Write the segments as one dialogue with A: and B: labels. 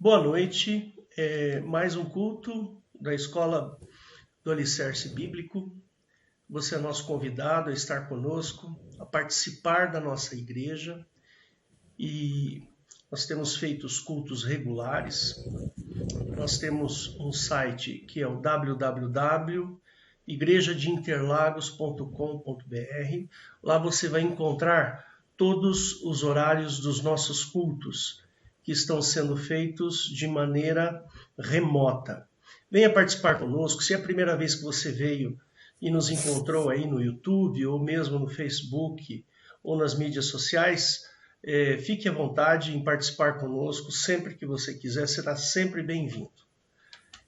A: Boa noite, mais um culto da Escola do Alicerce Bíblico. Você é nosso convidado a estar conosco, a participar da nossa igreja, e nós temos feito os cultos regulares. Nós temos um site que é o www.igrejadeinterlagos.com.br. Lá você vai encontrar todos os horários dos nossos cultos, que estão sendo feitos de maneira remota. Venha participar conosco. Se é a primeira vez que você veio e nos encontrou aí no YouTube, ou mesmo no Facebook, ou nas mídias sociais, fique à vontade em participar conosco. Sempre que você quiser, será sempre bem-vindo.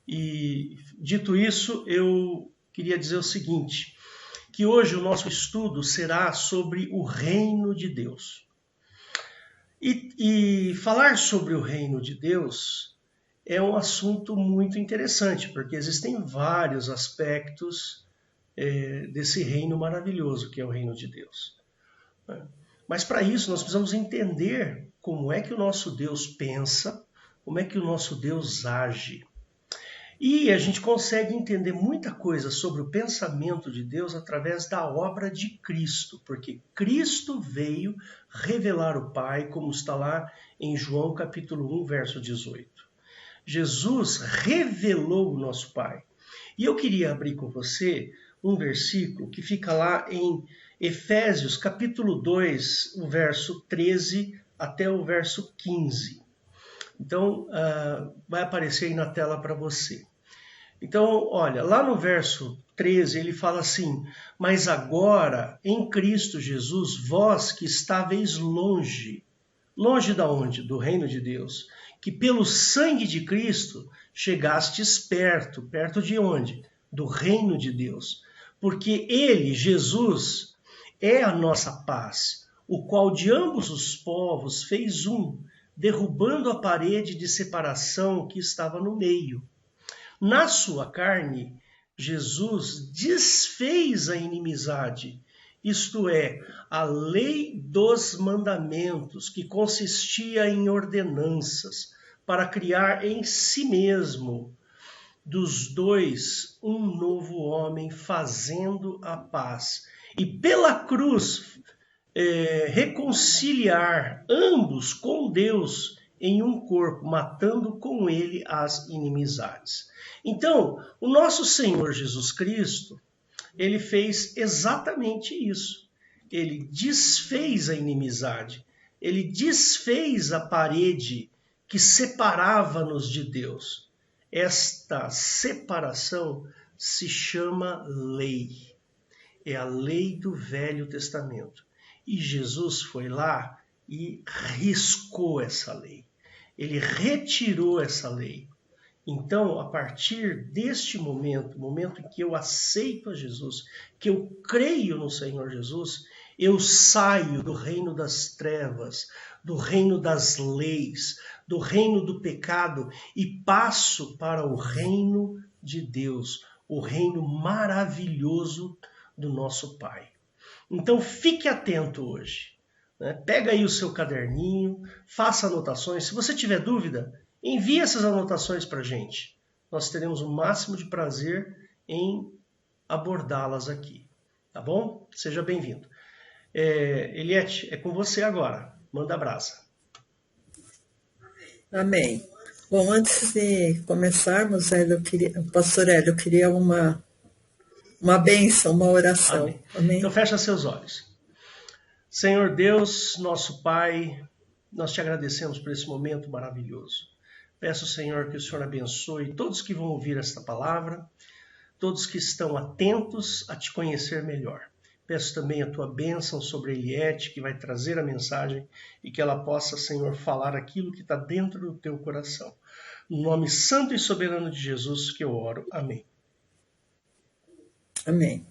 A: E, dito isso, eu queria dizer o seguinte, que hoje o nosso estudo será sobre o reino de Deus. E falar sobre o reino de Deus é um assunto muito interessante, porque existem vários aspectos desse reino maravilhoso que é o reino de Deus. Mas para isso nós precisamos entender como é que o nosso Deus pensa, como é que o nosso Deus age. E a gente consegue entender muita coisa sobre o pensamento de Deus através da obra de Cristo, porque Cristo veio revelar o Pai, como está lá em João capítulo 1, verso 18. Jesus revelou o nosso Pai. E eu queria abrir com você um versículo que fica lá em Efésios capítulo 2, o verso 13 até o verso 15. Então, vai aparecer aí na tela para você. Então, olha, lá no verso 13 ele fala assim: mas agora, em Cristo Jesus, vós que estáveis longe. Longe da onde? Do reino de Deus. Que pelo sangue de Cristo chegastes perto. Perto de onde? Do reino de Deus. Porque ele, Jesus, é a nossa paz, o qual de ambos os povos fez um, derrubando a parede de separação que estava no meio. Na sua carne, Jesus desfez a inimizade, isto é, a lei dos mandamentos, que consistia em ordenanças, para criar em si mesmo, dos dois, um novo homem, fazendo a paz. E pela cruz, reconciliar ambos com Deus em um corpo, matando com ele as inimizades. Então, o nosso Senhor Jesus Cristo, ele fez exatamente isso. Ele desfez a inimizade, ele desfez a parede que separava-nos de Deus. Esta separação se chama lei. É a lei do Velho Testamento. E Jesus foi lá e riscou essa lei. Ele retirou essa lei. Então, a partir deste momento, momento em que eu aceito a Jesus, que eu creio no Senhor Jesus, eu saio do reino das trevas, do reino das leis, do reino do pecado e passo para o reino de Deus, o reino maravilhoso do nosso Pai. Então, fique atento hoje. Pega aí o seu caderninho, faça anotações. Se você tiver dúvida, envie essas anotações para a gente. Nós teremos o máximo de prazer em abordá-las aqui. Tá bom? Seja bem-vindo. Eliette, é com você agora. Manda brasa.
B: Amém. Bom, antes de começarmos, Pastor Hélio, eu queria uma bênção, uma oração.
A: Amém.
B: Amém?
A: Então fecha seus olhos. Senhor Deus, nosso Pai, nós te agradecemos por esse momento maravilhoso. Peço, Senhor, que o Senhor abençoe todos que vão ouvir esta palavra, todos que estão atentos a te conhecer melhor. Peço também a tua bênção sobre a Eliette, que vai trazer a mensagem e que ela possa, Senhor, falar aquilo que está dentro do teu coração. No nome santo e soberano de Jesus que eu oro. Amém.
B: Amém.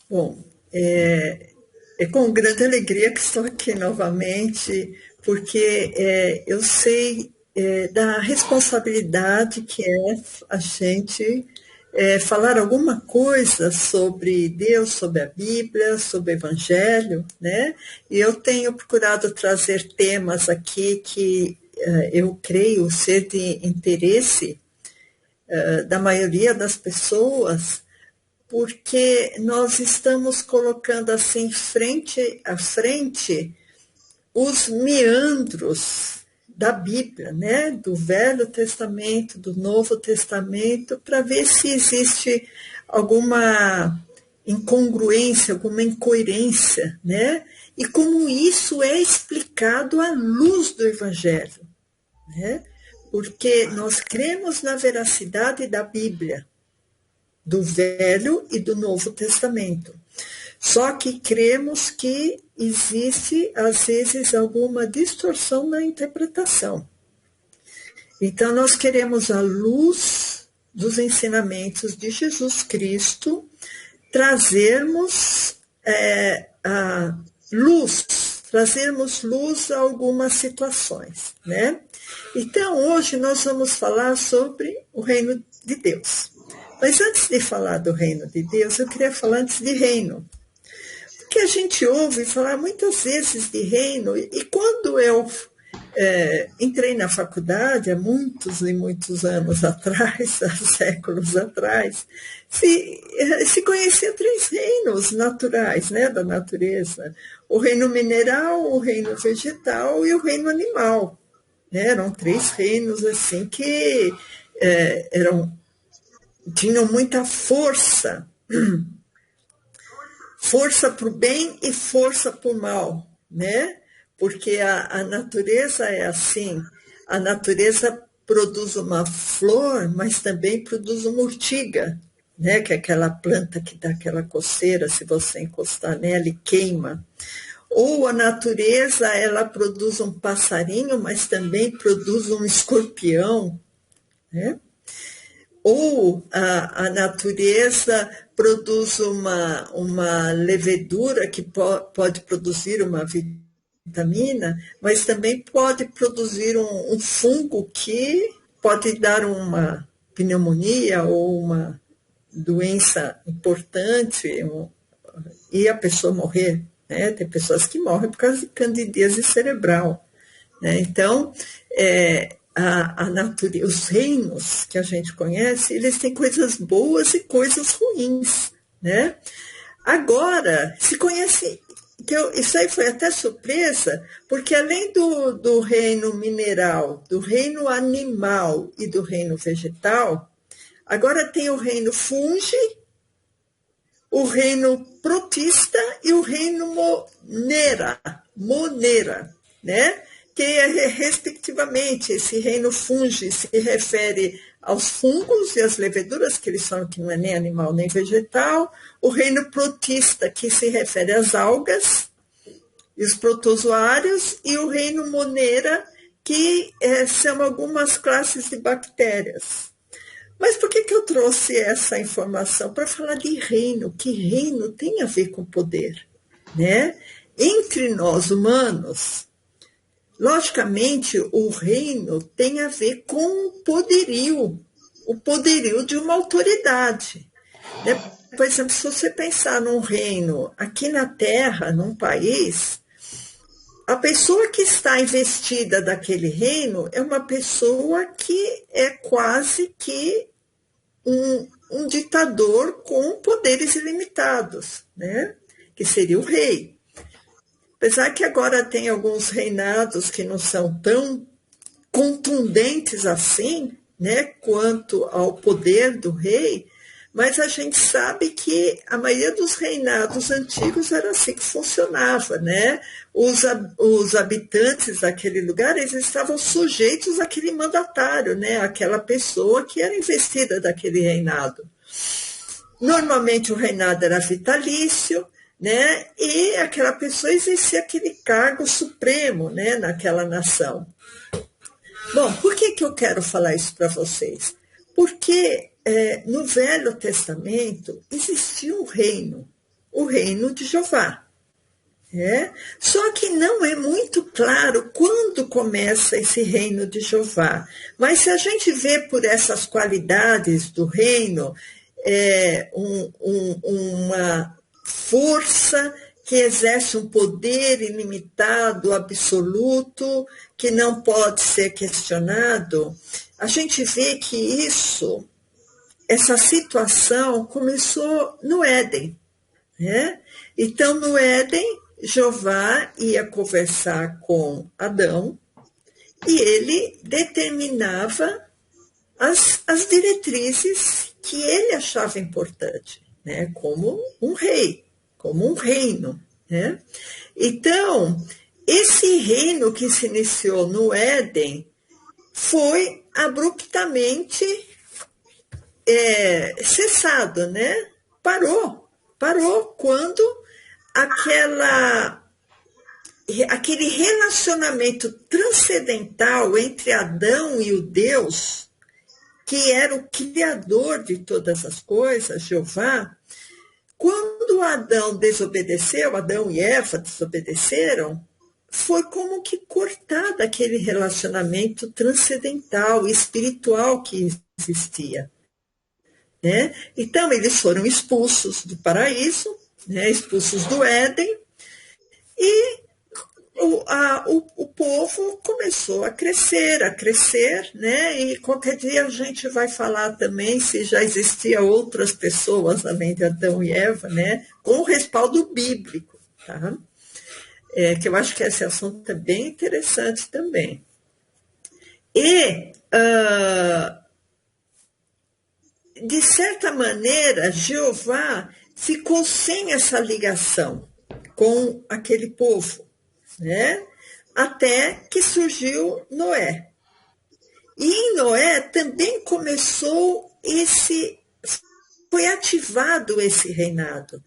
B: Bom, é com grande alegria que estou aqui novamente, porque eu sei da responsabilidade que é a gente falar alguma coisa sobre Deus, sobre a Bíblia, sobre o Evangelho, né? E eu tenho procurado trazer temas aqui que eu creio ser de interesse da maioria das pessoas, porque nós estamos colocando assim frente a frente os meandros da Bíblia, né? Do Velho Testamento, do Novo Testamento, para ver se existe alguma incongruência, alguma incoerência, né? E como isso é explicado à luz do Evangelho, né? Porque nós cremos na veracidade da Bíblia, do Velho e do Novo Testamento. Só que cremos que existe, às vezes, alguma distorção na interpretação. Então, nós queremos, à luz dos ensinamentos de Jesus Cristo, trazermos luz a algumas situações, né? Então, hoje nós vamos falar sobre o reino de Deus. Mas antes de falar do reino de Deus, eu queria falar antes de reino. Porque a gente ouve falar muitas vezes de reino, e quando eu entrei na faculdade, há muitos e muitos anos atrás, há séculos atrás, se conhecia 3 reinos naturais, né, da natureza. O reino mineral, o reino vegetal e o reino animal. Eram 3 reinos assim que tinham muita força para o bem e força para o mal, né? Porque a natureza é assim, a natureza produz uma flor, mas também produz uma urtiga, né? Que é aquela planta que dá aquela coceira, se você encostar nela e queima. Ou a natureza, ela produz um passarinho, mas também produz um escorpião, né? Ou a natureza produz uma levedura que pode produzir uma vitamina, mas também pode produzir um fungo que pode dar uma pneumonia ou uma doença importante e a pessoa morrer, né? Tem pessoas que morrem por causa de candidíase cerebral, né? Então, a natureza, os reinos que a gente conhece, eles têm coisas boas e coisas ruins, né? Agora, se conhece, isso aí foi até surpresa, porque além do reino mineral, do reino animal e do reino vegetal, agora tem o reino fungi, o reino protista e o reino monera, né? Que respectivamente, esse reino fungi se refere aos fungos e às leveduras, que eles são que não é nem animal nem vegetal, o reino protista, que se refere às algas e os protozoários, e o reino monera, que são algumas classes de bactérias. Mas por que eu trouxe essa informação? Para falar de reino, que reino tem a ver com poder, né? Entre nós humanos, logicamente, o reino tem a ver com o poderio de uma autoridade, né? Por exemplo, se você pensar num reino aqui na Terra, num país, a pessoa que está investida daquele reino é uma pessoa que é quase que um ditador com poderes ilimitados, né? Que seria o rei. Apesar que agora tem alguns reinados que não são tão contundentes assim, né, quanto ao poder do rei, mas a gente sabe que a maioria dos reinados antigos era assim que funcionava, né? Os habitantes daquele lugar, eles estavam sujeitos àquele mandatário, né? Aquela pessoa que era investida daquele reinado. Normalmente o reinado era vitalício, né? E aquela pessoa exercia aquele cargo supremo, né, naquela nação. Bom, por que eu quero falar isso para vocês? Porque no Velho Testamento existia um reino, o reino de Jeová. Só que não é muito claro quando começa esse reino de Jeová. Mas se a gente vê por essas qualidades do reino, uma força que exerce um poder ilimitado, absoluto, que não pode ser questionado, a gente vê que essa situação começou no Éden, né? Então, no Éden, Jeová ia conversar com Adão e ele determinava as diretrizes que ele achava importante, né? Como um rei, como um reino, né? Então, esse reino que se iniciou no Éden foi abruptamente cessado, né? Parou quando aquele relacionamento transcendental entre Adão e o Deus, que era o criador de todas as coisas, Jeová, quando Adão e Eva desobedeceram, foi como que cortado aquele relacionamento transcendental, espiritual que existia, né? Então, eles foram expulsos do paraíso, né? Expulsos do Éden, e o povo começou a crescer, né? E qualquer dia a gente vai falar também se já existia outras pessoas além de Adão e Eva, né? Com respaldo bíblico, tá? Que eu acho que esse assunto é bem interessante também. E, de certa maneira, Jeová ficou sem essa ligação com aquele povo, né? Até que surgiu Noé. E em Noé também foi ativado esse reinado.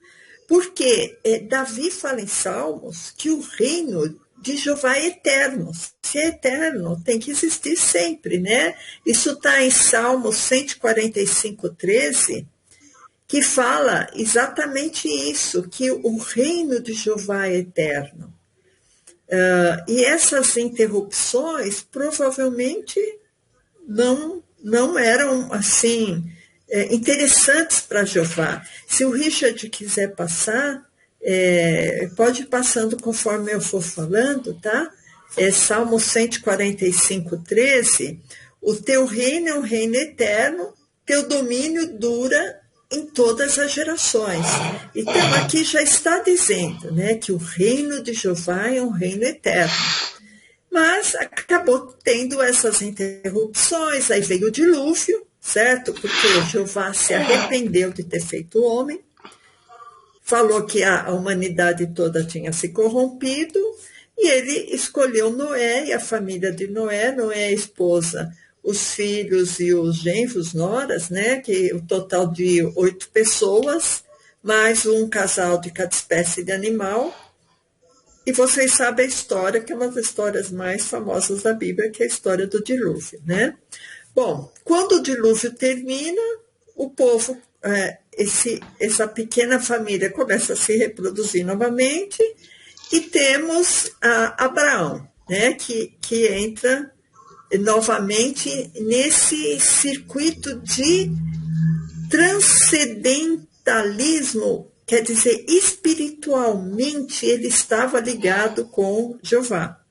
B: Porque Davi fala em Salmos que o reino de Jeová é eterno. Se é eterno, tem que existir sempre, né? Isso está em Salmos 145:13, que fala exatamente isso, que o reino de Jeová é eterno. E essas interrupções provavelmente não eram assim interessantes para Jeová. Se o Richard quiser passar, pode ir passando conforme eu for falando, tá? Salmo 145:13, o teu reino é um reino eterno, teu domínio dura em todas as gerações. Então, aqui já está dizendo, né, que o reino de Jeová é um reino eterno. Mas acabou tendo essas interrupções, aí veio o dilúvio, certo? Porque Jeová se arrependeu de ter feito o homem, falou que a humanidade toda tinha se corrompido, e ele escolheu Noé e a família de Noé, a esposa, os filhos e os genros, noras, né? Que o total de 8 pessoas, mais um casal de cada espécie de animal. E vocês sabem a história, que é uma das histórias mais famosas da Bíblia, que é a história do dilúvio, né? Bom, quando o dilúvio termina, o povo, essa pequena família começa a se reproduzir novamente, e temos Abraão, né, que entra novamente nesse circuito de transcendentalismo, quer dizer, espiritualmente ele estava ligado com Jeová.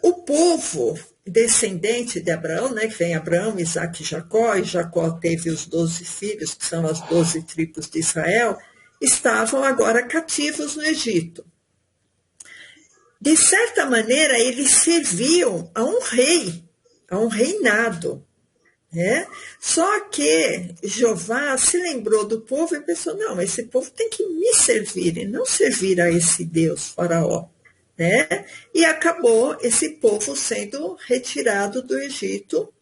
B: O povo descendente de Abraão, né, que vem Abraão, Isaque e Jacó teve os 12 filhos, que são as 12 tribos de Israel, estavam agora cativos no Egito. De certa maneira, eles serviam a um rei, a um reinado, né? Só que Jeová se lembrou do povo e pensou, não, esse povo tem que me servir e não servir a esse Deus, Faraó, né? E acabou esse povo sendo retirado do Egito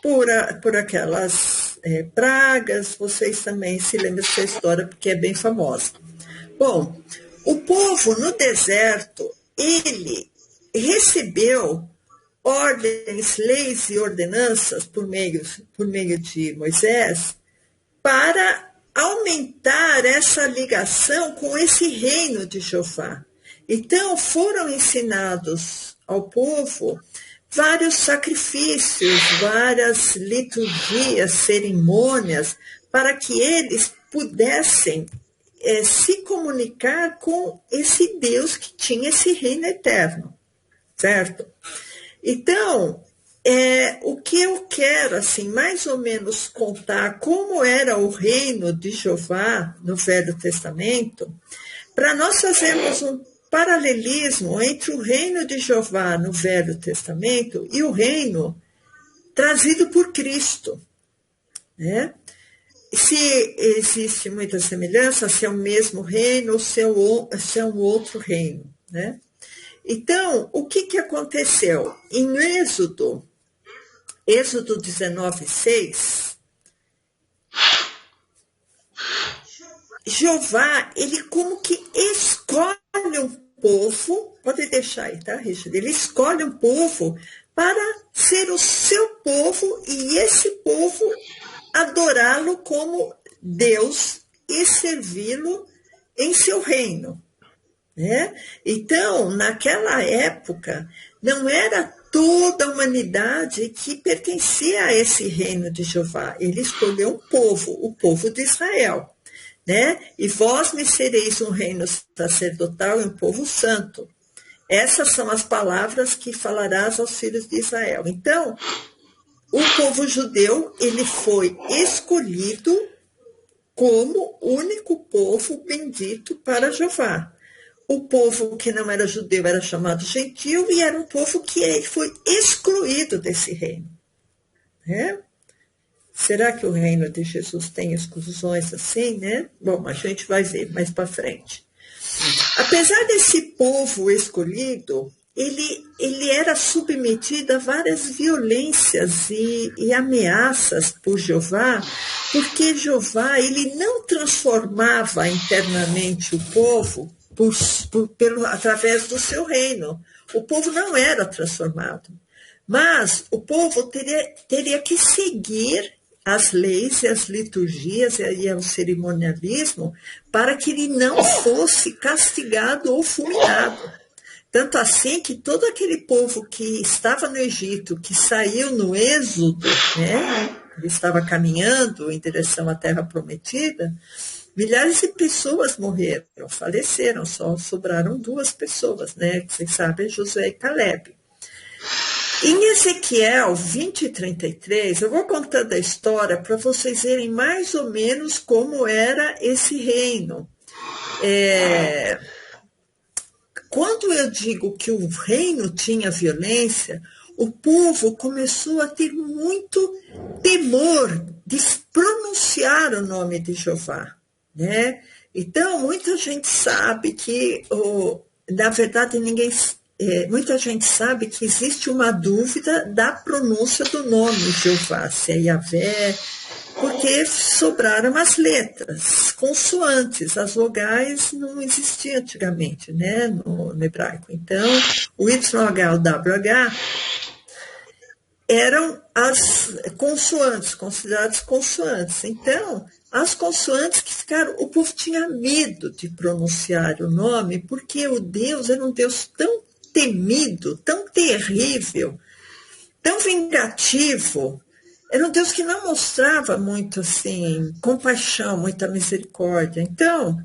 B: por aquelas pragas. Vocês também se lembram dessa história, porque é bem famosa. Bom, o povo no deserto, ele recebeu ordens, leis e ordenanças por meio de Moisés para aumentar essa ligação com esse reino de Jeová. Então, foram ensinados ao povo vários sacrifícios, várias liturgias, cerimônias, para que eles pudessem se comunicar com esse Deus que tinha esse reino eterno, certo? Então, o que eu quero, assim, mais ou menos contar como era o reino de Jeová no Velho Testamento, para nós fazermos um paralelismo entre o reino de Jeová no Velho Testamento e o reino trazido por Cristo, né? Se existe muita semelhança, se é o mesmo reino ou se é um outro reino, né? Então, o que aconteceu? Em Êxodo 19:6, Jeová, ele como que escolhe um povo, pode deixar aí, tá, Richard? Ele escolhe um povo para ser o seu povo e esse povo adorá-lo como Deus e servi-lo em seu reino, né? Então, naquela época, não era toda a humanidade que pertencia a esse reino de Jeová. Ele escolheu um povo, o povo de Israel, né? E vós me sereis um reino sacerdotal e um povo santo. Essas são as palavras que falarás aos filhos de Israel. Então, o povo judeu, ele foi escolhido como único povo bendito para Jeová. O povo que não era judeu era chamado gentil e era um povo que foi excluído desse reino, né? Será que o reino de Jesus tem exclusões assim, né? Bom, a gente vai ver mais para frente. Apesar desse povo escolhido, ele era submetido a várias violências e ameaças por Jeová, porque Jeová, ele não transformava internamente o povo através do seu reino. O povo não era transformado, mas o povo teria que seguir as leis e as liturgias e o cerimonialismo para que ele não fosse castigado ou fulminado. Tanto assim que todo aquele povo que estava no Egito, que saiu no Êxodo, né, ele estava caminhando em direção à Terra Prometida, milhares de pessoas morreram, faleceram, só sobraram 2 pessoas, né, que vocês sabem, Josué e Caleb. Em Ezequiel 20:33, eu vou contando a história para vocês verem mais ou menos como era esse reino. Quando eu digo que o reino tinha violência, o povo começou a ter muito temor de pronunciar o nome de Jeová, né? Então, muita gente sabe que, na verdade, muita gente sabe que existe uma dúvida da pronúncia do nome Jeová, se é Yahvé, porque sobraram as letras, consoantes, as vogais não existiam antigamente, né, no hebraico. Então, o YH, o WH, eram as consoantes, consideradas consoantes. Então, as consoantes que ficaram, o povo tinha medo de pronunciar o nome, porque o Deus era um Deus tão temido, tão terrível, tão vingativo. Era um Deus que não mostrava muito assim compaixão, muita misericórdia. Então,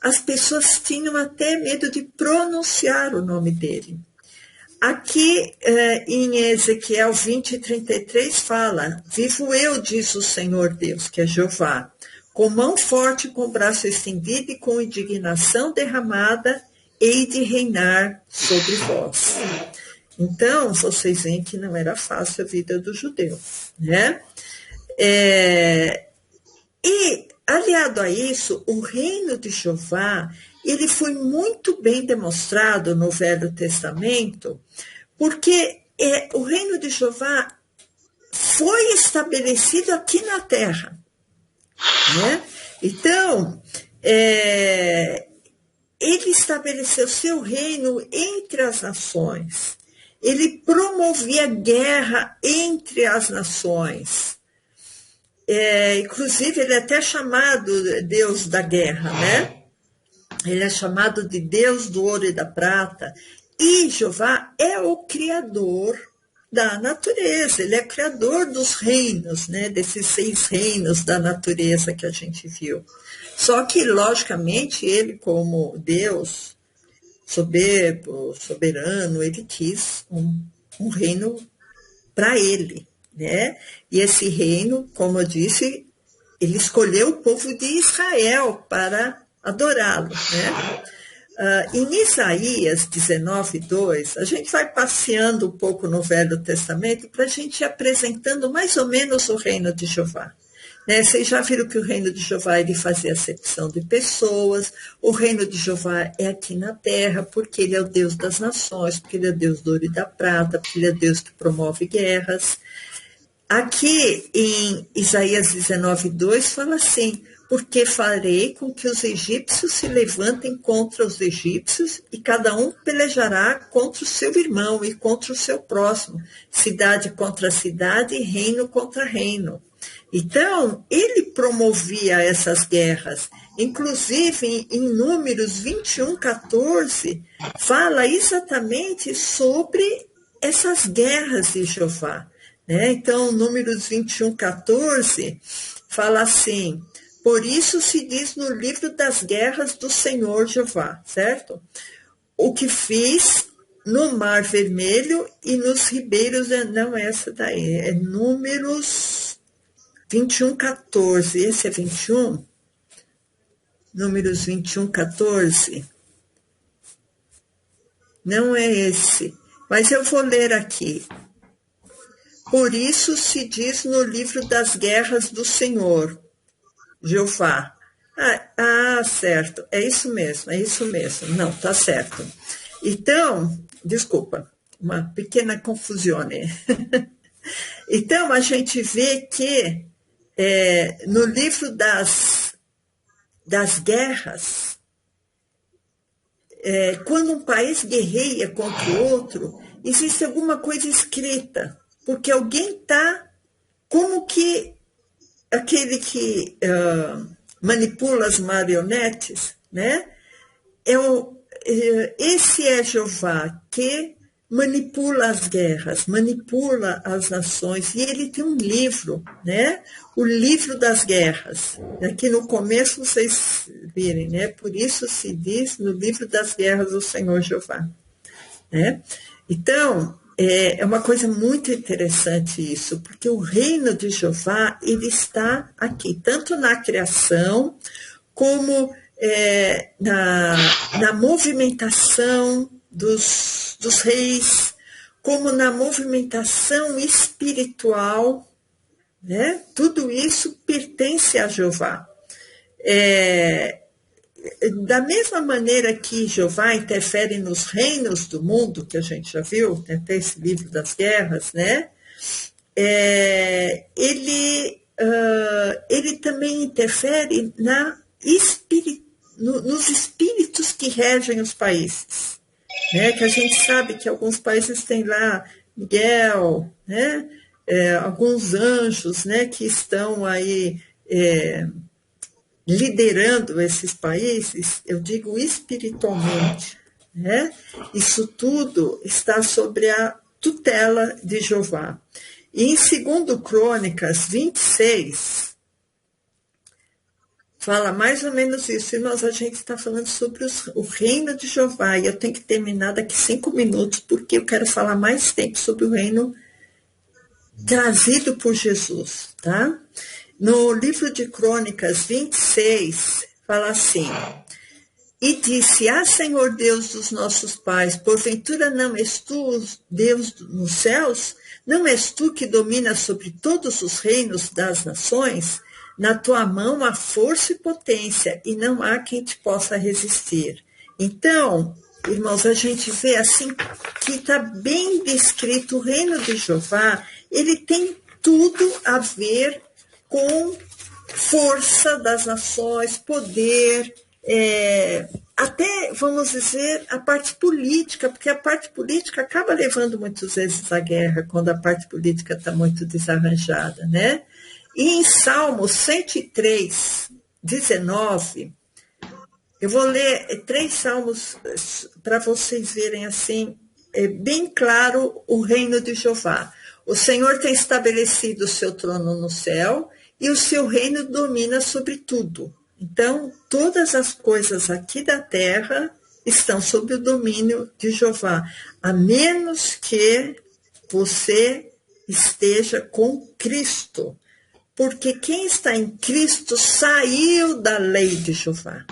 B: as pessoas tinham até medo de pronunciar o nome dele. Aqui em Ezequiel 20:33 fala: vivo eu, diz o Senhor Deus, que é Jeová, com mão forte, com braço estendido e com indignação derramada, hei de reinar sobre vós. Então, vocês veem que não era fácil a vida do judeu, né? E, aliado a isso, o reino de Jeová, ele foi muito bem demonstrado no Velho Testamento, porque o reino de Jeová foi estabelecido aqui na Terra, né? Então, ele estabeleceu seu reino entre as nações. Ele promovia guerra entre as nações. Inclusive, ele é até chamado Deus da guerra, né? Ele é chamado de Deus do ouro e da prata. E Jeová é o Criador da natureza, ele é criador dos reinos, né, desses 6 reinos da natureza que a gente viu. Só que, logicamente, ele, como Deus, soberbo, soberano, ele quis um reino para ele, né? E esse reino, como eu disse, ele escolheu o povo de Israel para adorá-lo, né? Em Isaías 19:2, a gente vai passeando um pouco no Velho Testamento para a gente ir apresentando mais ou menos o reino de Jeová. Né? Vocês já viram que o reino de Jeová ele fazia acepção de pessoas, o reino de Jeová é aqui na terra, porque ele é o Deus das nações, porque ele é o Deus do ouro e da prata, porque ele é o Deus que promove guerras. Aqui em Isaías 19:2 fala assim: porque farei com que os egípcios se levantem contra os egípcios e cada um pelejará contra o seu irmão e contra o seu próximo, cidade contra cidade e reino contra reino. Então, ele promovia essas guerras. Inclusive, em Números 21:14, fala exatamente sobre essas guerras de Jeová. Né? Então, Números 21:14 fala assim: por isso se diz no livro das guerras do Senhor Jeová, certo? O que fiz no Mar Vermelho e nos ribeiros, não é essa daí, é Números 21:14, esse é 21? Números 21:14? Não é esse, mas eu vou ler aqui. Por isso se diz no livro das guerras do Senhor, Jeová. Certo, é isso mesmo. Não, tá certo. Então, desculpa, uma pequena confusão. Então, a gente vê que no livro das guerras, quando um país guerreia contra o outro, existe alguma coisa escrita, porque alguém está como que aquele que manipula as marionetes, né? Esse é Jeová que manipula as guerras, manipula as nações, e ele tem um livro, né? O livro das guerras. Aqui no começo vocês virem, né? Por isso se diz no livro das guerras do Senhor Jeová, né? Então, é uma coisa muito interessante isso, porque o reino de Jeová, ele está aqui, tanto na criação, como na movimentação dos reis, como na movimentação espiritual, né? Tudo isso pertence a Jeová. Da mesma maneira que Jeová interfere nos reinos do mundo, que a gente já viu, né, até esse livro das guerras, né? Ele também interfere nos espíritos que regem os países, né? Que a gente sabe que alguns países têm lá Miguel, né? Alguns anjos, né, que estão aí liderando esses países, eu digo espiritualmente, né? Isso tudo está sobre a tutela de Jeová. E em 2 Crônicas 26, fala mais ou menos isso. E a gente está falando sobre o reino de Jeová, e eu tenho que terminar daqui 5 minutos, porque eu quero falar mais tempo sobre o reino trazido por Jesus, tá? No livro de Crônicas 26, fala assim: e disse: Senhor Deus dos nossos pais, porventura não és tu Deus nos céus? Não és tu que dominas sobre todos os reinos das nações? Na tua mão há força e potência, e não há quem te possa resistir. Então, irmãos, a gente vê assim que está bem descrito o reino de Jeová. Ele tem tudo a ver com força das nações, poder, até, vamos dizer, a parte política, porque a parte política acaba levando muitas vezes à guerra, quando a parte política está muito desarranjada, né? E em Salmo 103, 19, eu vou ler 3 salmos para vocês verem assim bem claro o reino de Jeová. O Senhor tem estabelecido o seu trono no céu e o seu reino domina sobre tudo. Então, todas as coisas aqui da terra estão sob o domínio de Jeová, a menos que você esteja com Cristo. Porque quem está em Cristo saiu da lei de Jeová.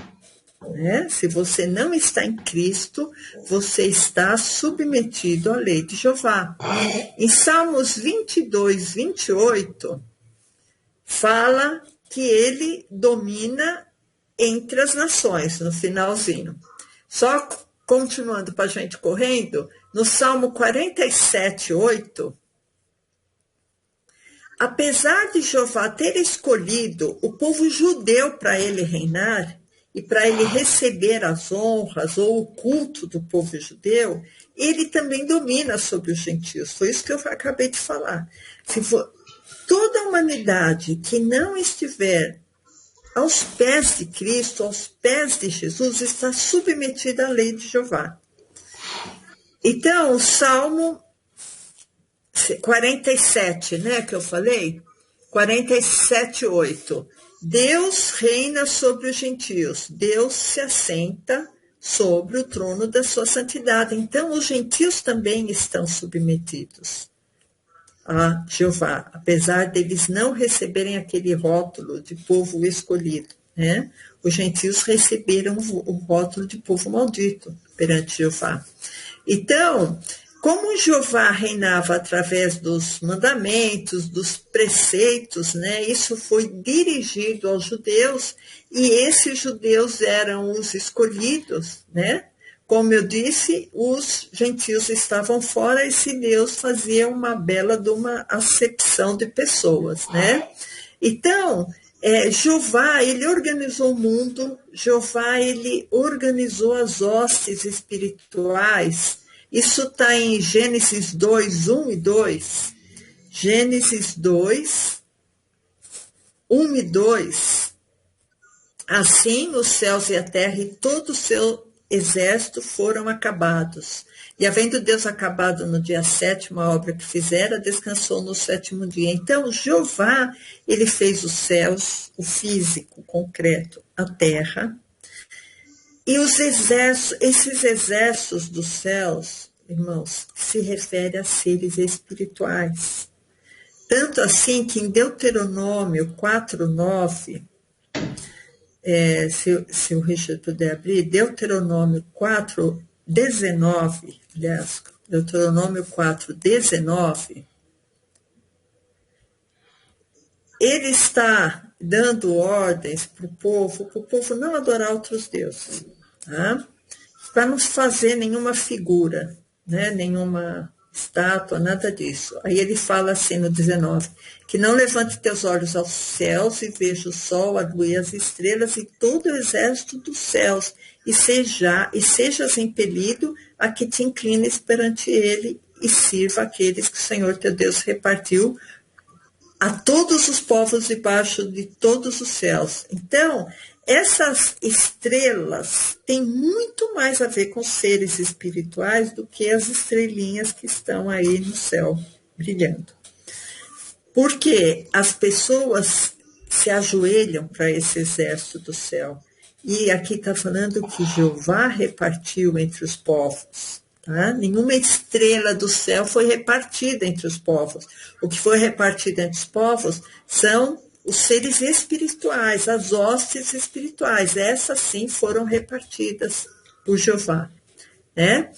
B: Né? Se você não está em Cristo, você está submetido à lei de Jeová. Em Salmos 22, 28, fala que ele domina entre as nações, no finalzinho. Só continuando para a gente correndo, no Salmo 47, 8, apesar de Jeová ter escolhido o povo judeu para ele reinar, e para ele receber as honras ou o culto do povo judeu, ele também domina sobre os gentios. Foi isso que eu acabei de falar. Se for toda a humanidade que não estiver aos pés de Cristo, aos pés de Jesus, está submetida à lei de Jeová. Então, o Salmo 47, né, que eu falei, 47, 8. Deus reina sobre os gentios, Deus se assenta sobre o trono da sua santidade. Então, os gentios também estão submetidos a Jeová, apesar deles não receberem aquele rótulo de povo escolhido, né? Os gentios receberam o rótulo de povo maldito perante Jeová. Então, como Jeová reinava através dos mandamentos, dos preceitos, né? Isso foi dirigido aos judeus, e esses judeus eram os escolhidos, né? Como eu disse, os gentios estavam fora, e se Deus fazia uma bela de uma acepção de pessoas, né? Então, Jeová, ele organizou o mundo, Jeová, ele organizou as hostes espirituais. Isso está em Gênesis 2, 1 e 2. Gênesis 2, 1 e 2. Assim os céus e a terra e todo o seu exército foram acabados. E havendo Deus acabado no dia 7º a obra que fizera, descansou no 7º dia. Então, Jeová, ele fez os céus, o físico, o concreto, a terra. E os exércitos, esses exércitos dos céus, irmãos, se refere a seres espirituais. Tanto assim que em Deuteronômio 4:9, se o Richard puder abrir, Deuteronômio 4:19, aliás, Deuteronômio 4:19, ele está dando ordens para o povo não adorar outros deuses, tá? Para não fazer nenhuma figura, né? Nenhuma estátua, nada disso. Aí ele fala assim no 19, que não levante teus olhos aos céus e veja o sol, a lua e as estrelas e todo o exército dos céus, e sejas impelido a que te inclines perante ele e sirva aqueles que o Senhor teu Deus repartiu a todos os povos debaixo de todos os céus. Então, essas estrelas têm muito mais a ver com seres espirituais do que as estrelinhas que estão aí no céu brilhando. Porque as pessoas se ajoelham para esse exército do céu. E aqui está falando que Jeová repartiu entre os povos. Tá? Nenhuma estrela do céu foi repartida entre os povos. O que foi repartido entre os povos são os seres espirituais, as hostes espirituais. Essas sim foram repartidas por Jeová, né?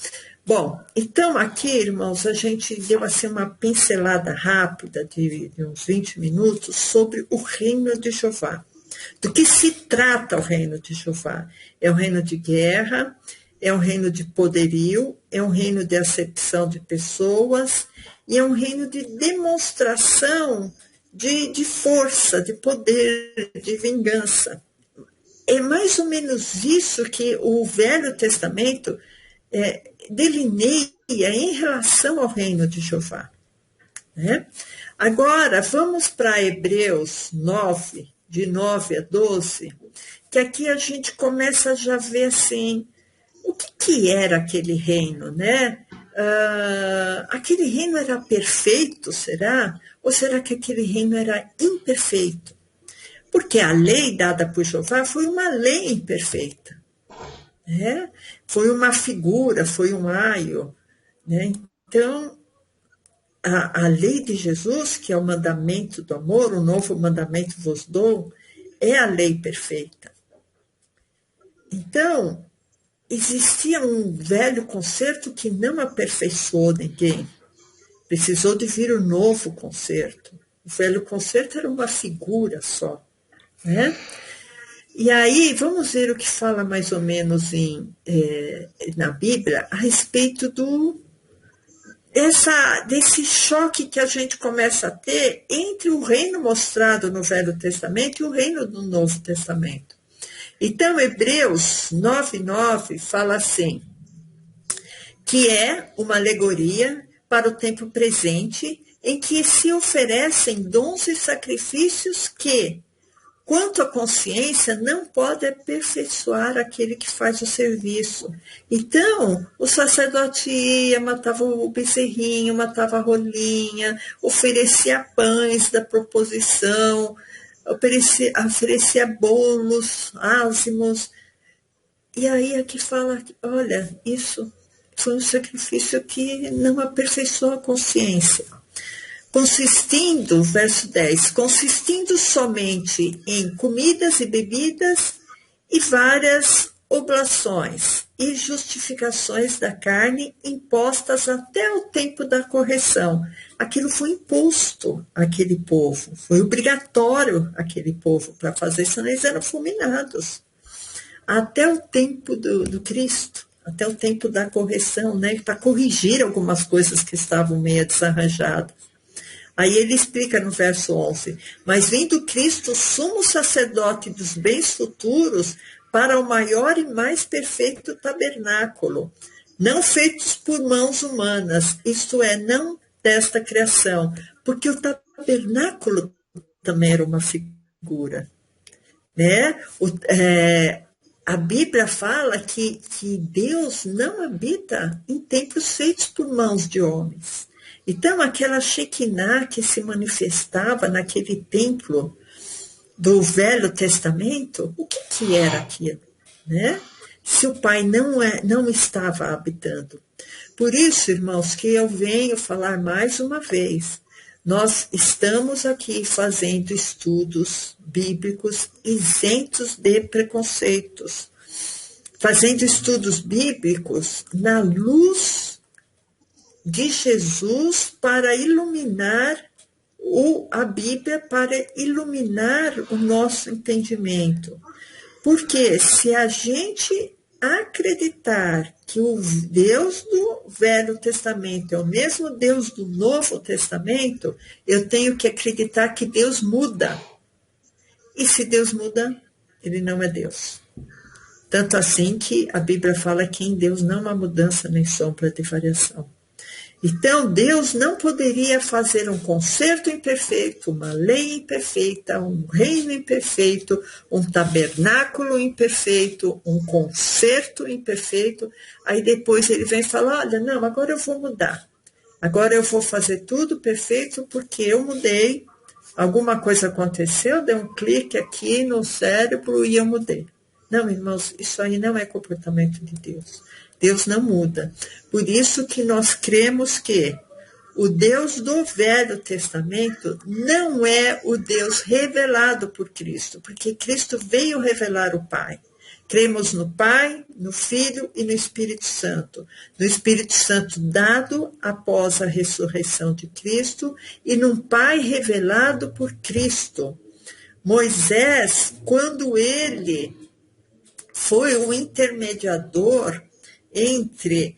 B: Bom, então aqui, irmãos, a gente deu assim uma pincelada rápida de uns 20 minutos sobre o reino de Jeová. Do que se trata o reino de Jeová? É um reino de guerra, é um reino de poderio, é um reino de acepção de pessoas e é um reino de demonstração de força, de poder, de vingança. É mais ou menos isso que o Velho Testamento delineia em relação ao reino de Jeová. Né? Agora, vamos para Hebreus 9, de 9 a 12, que aqui a gente começa a já ver assim, o que era aquele reino, né? aquele reino era perfeito, será? Ou será que aquele reino era imperfeito? Porque a lei dada por Jeová foi uma lei imperfeita. Né? Foi uma figura, foi um aio. Né? Então, a lei de Jesus, que é o mandamento do amor, o novo mandamento vos dou, é a lei perfeita. Então, existia um velho concerto que não aperfeiçoou ninguém. Precisou de vir um novo concerto. O velho concerto era uma figura só. Né? E aí, vamos ver o que fala mais ou menos na Bíblia a respeito desse choque que a gente começa a ter entre o reino mostrado no Velho Testamento e o reino do Novo Testamento. Então, Hebreus 9:9 fala assim, que é uma alegoria para o tempo presente, em que se oferecem dons e sacrifícios que, quanto à consciência, não pode aperfeiçoar aquele que faz o serviço. Então, o sacerdote ia, matava o bezerrinho, matava a rolinha, oferecia pães da proposição, oferecia bolos, ázimos. E aí aqui fala, olha, isso foi um sacrifício que não aperfeiçoou a consciência. Verso 10, consistindo somente em comidas e bebidas e várias oblações e justificações da carne impostas até o tempo da correção. Aquilo foi imposto àquele povo, foi obrigatório àquele povo para fazer, senão eles eram fulminados. Até o tempo do Cristo, até o tempo da correção, né, para corrigir algumas coisas que estavam meio desarranjadas. Aí ele explica no verso 11, mas vindo Cristo, sumo sacerdote dos bens futuros, para o maior e mais perfeito tabernáculo, não feitos por mãos humanas, isto é, não desta criação, porque o tabernáculo também era uma figura. Né? A Bíblia fala que Deus não habita em templos feitos por mãos de homens. Então, aquela Shekinah que se manifestava naquele templo do Velho Testamento, o que era aquilo? Né? Se o Pai não estava habitando. Por isso, irmãos, que eu venho falar mais uma vez, nós estamos aqui fazendo estudos bíblicos isentos de preconceitos, fazendo estudos bíblicos na luz de Jesus para iluminar a Bíblia, para iluminar o nosso entendimento. Porque se a gente acreditar que o Deus do Velho Testamento é o mesmo Deus do Novo Testamento, eu tenho que acreditar que Deus muda. E se Deus muda, ele não é Deus. Tanto assim que a Bíblia fala que em Deus não há mudança nem sombra de variação. Então, Deus não poderia fazer um concerto imperfeito, uma lei imperfeita, um reino imperfeito, um tabernáculo imperfeito, um concerto imperfeito. Aí depois ele vem falar, olha, não, agora eu vou mudar. Agora eu vou fazer tudo perfeito porque eu mudei. Alguma coisa aconteceu, deu um clique aqui no cérebro e eu mudei. Não, irmãos, isso aí não é comportamento de Deus. Deus não muda. Por isso que nós cremos que o Deus do Velho Testamento não é o Deus revelado por Cristo, porque Cristo veio revelar o Pai. Cremos no Pai, no Filho e no Espírito Santo. No Espírito Santo dado após a ressurreição de Cristo e num Pai revelado por Cristo. Moisés, quando ele foi o intermediador entre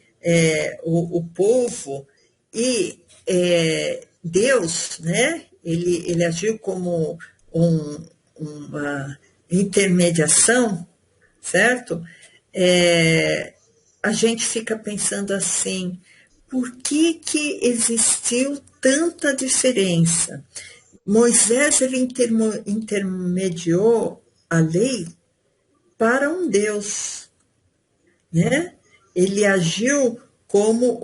B: o povo e Deus, né? Ele agiu como uma intermediação, certo? A gente fica pensando assim, por que existiu tanta diferença? Moisés, ele intermediou a lei para um Deus, né? Ele agiu como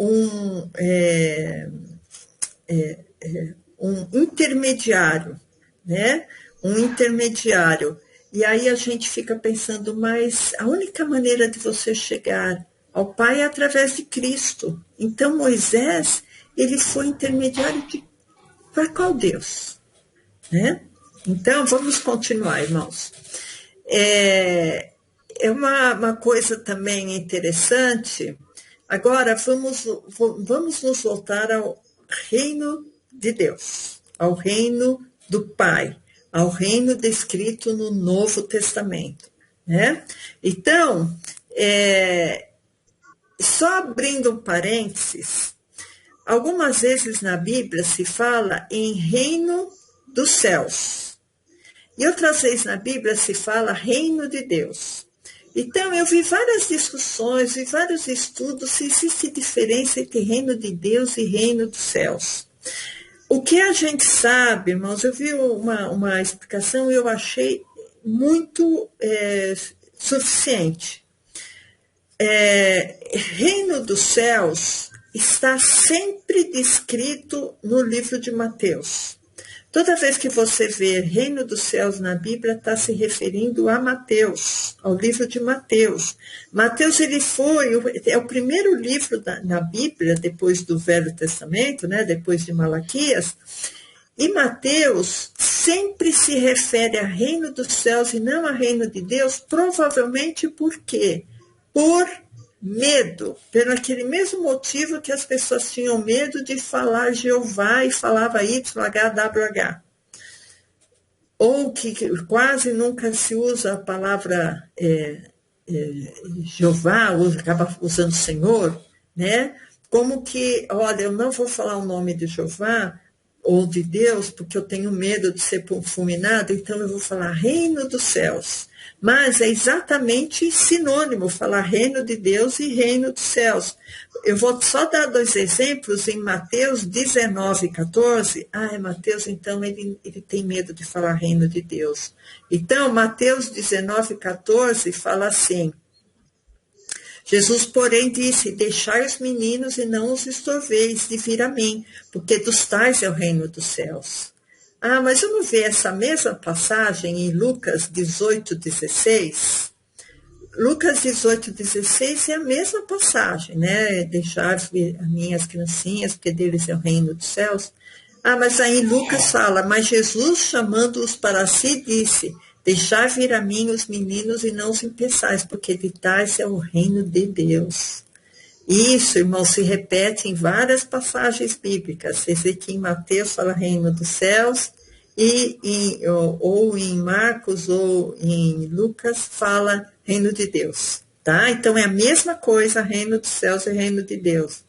B: um intermediário, né? Um intermediário. E aí a gente fica pensando, mas a única maneira de você chegar ao Pai é através de Cristo. Então Moisés, ele foi intermediário para qual Deus? Né? Então, vamos continuar, irmãos. É uma coisa também interessante. Agora, vamos nos voltar ao reino de Deus, ao reino do Pai, ao reino descrito no Novo Testamento. Né? Então, só abrindo um parênteses, algumas vezes na Bíblia se fala em reino dos céus. E outras vezes na Bíblia se fala reino de Deus. Então, eu vi várias discussões, vi vários estudos se existe diferença entre reino de Deus e reino dos céus. O que a gente sabe, irmãos, eu vi uma explicação e eu achei muito suficiente. Reino dos céus está sempre descrito no livro de Mateus. Toda vez que você vê reino dos céus na Bíblia, está se referindo a Mateus, ao livro de Mateus. Mateus, é o primeiro livro na Bíblia, depois do Velho Testamento, né, depois de Malaquias, e Mateus sempre se refere a reino dos céus e não a reino de Deus, provavelmente por quê? Por medo, pelo aquele mesmo motivo que as pessoas tinham medo de falar Jeová e falava YHWH. Ou que quase nunca se usa a palavra Jeová, acaba usando Senhor, né? Como que, olha, eu não vou falar o nome de Jeová ou de Deus, porque eu tenho medo de ser fulminado, então eu vou falar reino dos céus. Mas é exatamente sinônimo falar reino de Deus e reino dos céus. Eu vou só dar 2 exemplos em Mateus 19:14. Mateus, então, ele tem medo de falar reino de Deus. Então, Mateus 19:14 fala assim: Jesus, porém, disse: deixai os meninos e não os estorveis de vir a mim, porque dos tais é o reino dos céus. Mas vamos ver essa mesma passagem em Lucas 18:16. Lucas 18:16 é a mesma passagem, né? Deixar as minhas criancinhas, porque deles é o reino dos céus. Mas aí Lucas fala: mas Jesus, chamando-os para si, disse: deixar vir a mim os meninos e não os impeçais, porque de tais é o reino de Deus. Isso, irmão, se repete em várias passagens bíblicas. Você vê que em Mateus fala reino dos céus, ou em Marcos ou em Lucas fala reino de Deus. Tá? Então é a mesma coisa, reino dos céus e reino de Deus.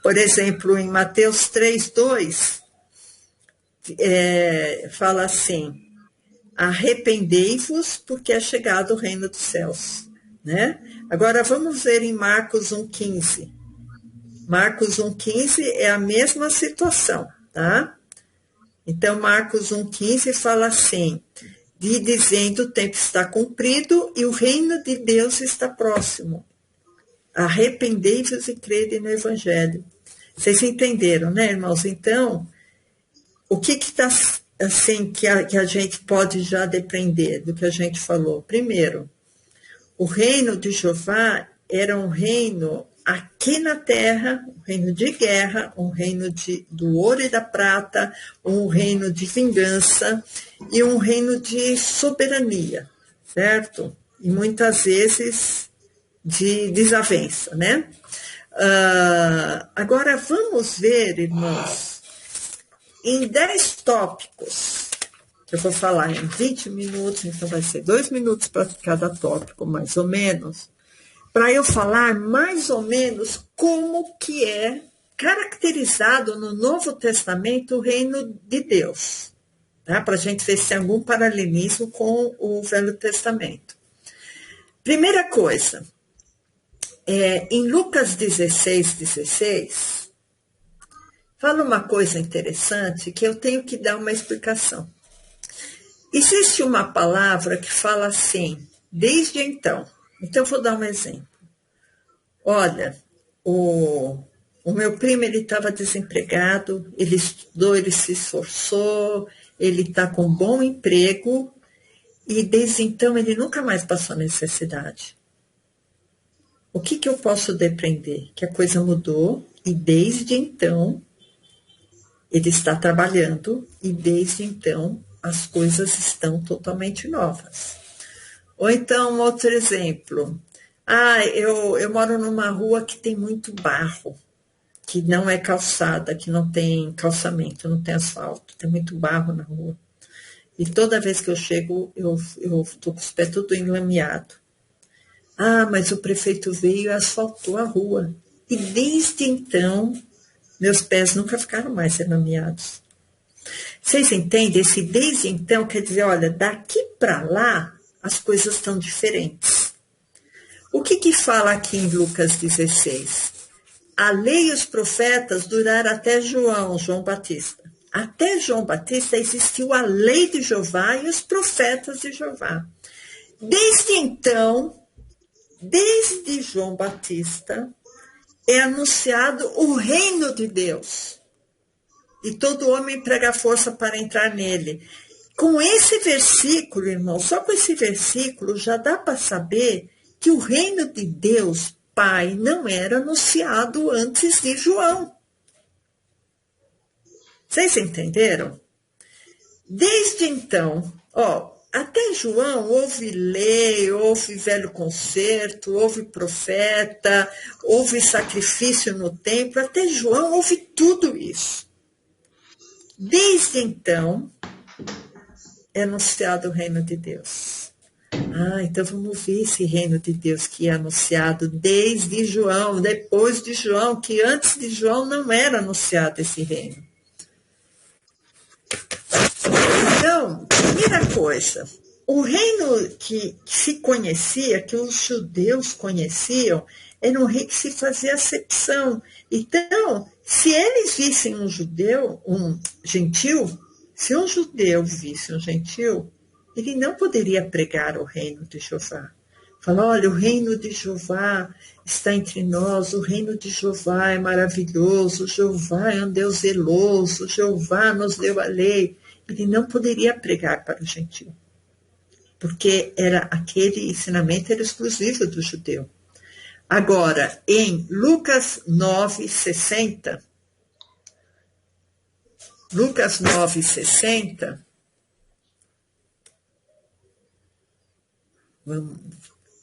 B: Por exemplo, em Mateus 3:2, fala assim: arrependei-vos, porque é chegado o reino dos céus. Né? Agora vamos ver em Marcos 1:15. Marcos 1:15 é a mesma situação, tá? Então, Marcos 1:15 fala assim: dizendo, o tempo está cumprido e o reino de Deus está próximo. Arrependei-vos e crede no Evangelho. Vocês entenderam, né, irmãos? Então, o que está assim que a gente pode já depender do que a gente falou? Primeiro, o reino de Jeová era um reino aqui na terra, um reino de guerra, um reino do ouro e da prata, um reino de vingança e um reino de soberania, certo? E muitas vezes de desavença, né? Agora vamos ver, irmãos, em 10 tópicos. Eu vou falar em 20 minutos, então vai ser 2 minutos para cada tópico, mais ou menos, para eu falar mais ou menos como que é caracterizado no Novo Testamento o reino de Deus, tá? Para a gente ver se tem algum paralelismo com o Velho Testamento. Primeira coisa, em Lucas 16:16, fala uma coisa interessante que eu tenho que dar uma explicação. Existe uma palavra que fala assim, desde então. Então, vou dar um exemplo. Olha, o, o meu primo, ele estava desempregado, ele estudou, ele se esforçou, ele está com um bom emprego, e desde então ele nunca mais passou necessidade. O que eu posso depreender? Que a coisa mudou e desde então ele está trabalhando e desde então as coisas estão totalmente novas. Ou então, outro exemplo. Eu moro numa rua que tem muito barro, que não é calçada, que não tem calçamento, não tem asfalto, tem muito barro na rua. E toda vez que eu chego, eu estou com os pés tudo enlameado. Mas o prefeito veio e asfaltou a rua. E desde então, meus pés nunca ficaram mais enlameados. Vocês entendem? Esse desde então quer dizer, olha, daqui para lá as coisas estão diferentes. O que fala aqui em Lucas 16? A lei e os profetas duraram até João Batista. Até João Batista existiu a lei de Jeová e os profetas de Jeová. Desde então, desde João Batista, é anunciado o reino de Deus. E todo homem prega força para entrar nele. Com esse versículo, irmão, só com esse versículo já dá para saber que o reino de Deus, Pai, não era anunciado antes de João. Vocês entenderam? Desde então, até João houve lei, houve velho concerto, houve profeta, houve sacrifício no templo, até João houve tudo isso. Desde então, é anunciado o reino de Deus. Então vamos ver esse reino de Deus que é anunciado desde João, depois de João, que antes de João não era anunciado esse reino. Então, primeira coisa, o reino que se conhecia, que os judeus conheciam, era um reino que se fazia acepção. Então, se eles vissem um gentil, se um judeu visse um gentil, ele não poderia pregar o reino de Jeová. Falar, olha, o reino de Jeová está entre nós, o reino de Jeová é maravilhoso, Jeová é um Deus zeloso, Jeová nos deu a lei. Ele não poderia pregar para o gentil, porque aquele ensinamento era exclusivo do judeu. Agora, em Lucas 9:60,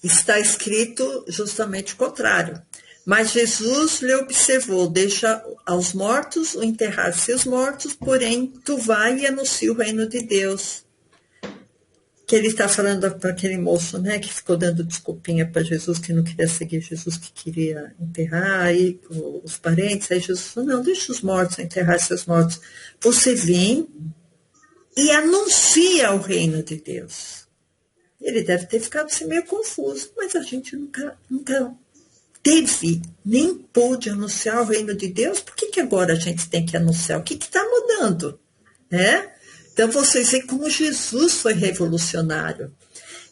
B: está escrito justamente o contrário. Mas Jesus lhe observou, deixa aos mortos o enterrar seus mortos, porém tu vai e anuncia o reino de Deus. Que ele está falando para aquele moço, né, que ficou dando desculpinha para Jesus, que não queria seguir Jesus, que queria enterrar aí os parentes. Aí Jesus falou, não, deixa os mortos enterrar seus mortos. Você vem e anuncia o reino de Deus. Ele deve ter ficado assim, meio confuso, mas a gente nunca teve, nem pôde anunciar o reino de Deus. Por que agora a gente tem que anunciar? O que está mudando? Né? Então, vocês veem como Jesus foi revolucionário.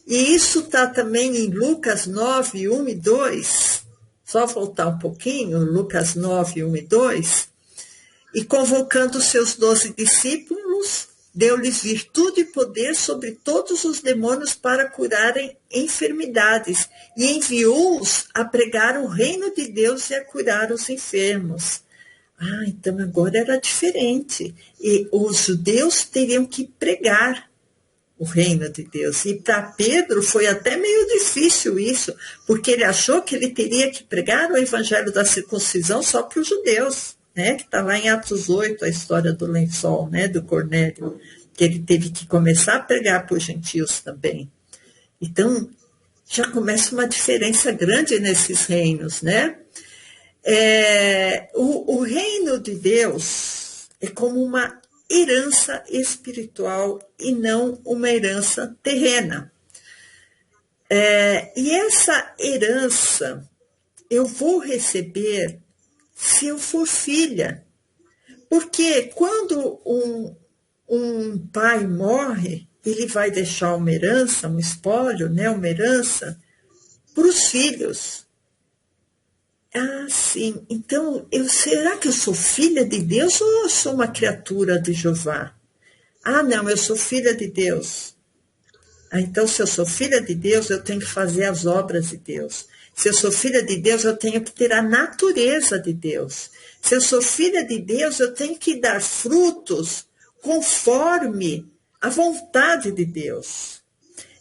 B: E isso está também em Lucas 9, 1 e 2. Só voltar um pouquinho, Lucas 9, 1 e 2. E convocando seus 12 discípulos, deu-lhes virtude e poder sobre todos os demônios para curarem enfermidades. E enviou-os a pregar o reino de Deus e a curar os enfermos. Então agora era diferente. E os judeus teriam que pregar o reino de Deus. E para Pedro foi até meio difícil isso, porque ele achou que ele teria que pregar o evangelho da circuncisão só para os judeus, né? Que está lá em Atos 8, a história do lençol, né? Do Cornélio, que ele teve que começar a pregar para os gentios também. Então, já começa uma diferença grande nesses reinos, né? O reino de Deus é como uma herança espiritual e não uma herança terrena. E essa herança eu vou receber se eu for filha. Porque quando um pai morre, ele vai deixar uma herança, um espólio, né, uma herança, para os filhos. Ah, sim. Então, será que eu sou filha de Deus ou eu sou uma criatura de Jeová? Ah, não, eu sou filha de Deus. Ah, então, se eu sou filha de Deus, eu tenho que fazer as obras de Deus. Se eu sou filha de Deus, eu tenho que ter a natureza de Deus. Se eu sou filha de Deus, eu tenho que dar frutos conforme a vontade de Deus.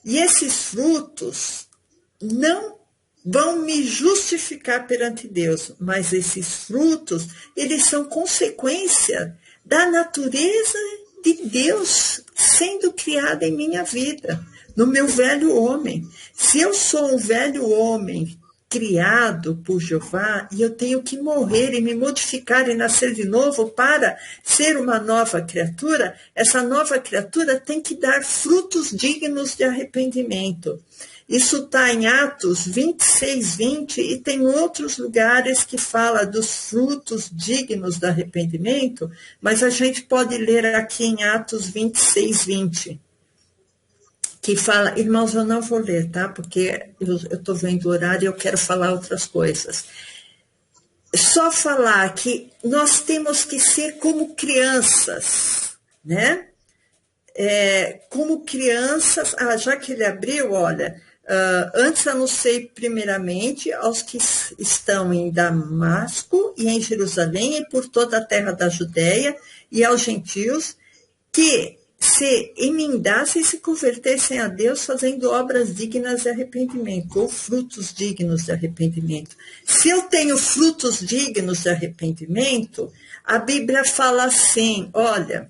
B: E esses frutos não vão me justificar perante Deus, mas esses frutos, eles são consequência da natureza de Deus sendo criada em minha vida, no meu velho homem. Se eu sou um velho homem criado por Jeová, e eu tenho que morrer e me modificar e nascer de novo para ser uma nova criatura, essa nova criatura tem que dar frutos dignos de arrependimento. Isso está em Atos 26, 20, e tem outros lugares que fala dos frutos dignos de arrependimento, mas a gente pode ler aqui em Atos 26, 20. Que fala, irmãos, eu não vou ler, tá? Porque eu estou vendo o horário e eu quero falar outras coisas. Só falar que nós temos que ser como crianças, né? Como crianças, já que ele abriu, olha, antes anunciei primeiramente aos que estão em Damasco e em Jerusalém e por toda a terra da Judéia e aos gentios que se emendassem e se convertessem a Deus fazendo obras dignas de arrependimento, ou frutos dignos de arrependimento. Se eu tenho frutos dignos de arrependimento, a Bíblia fala assim, olha,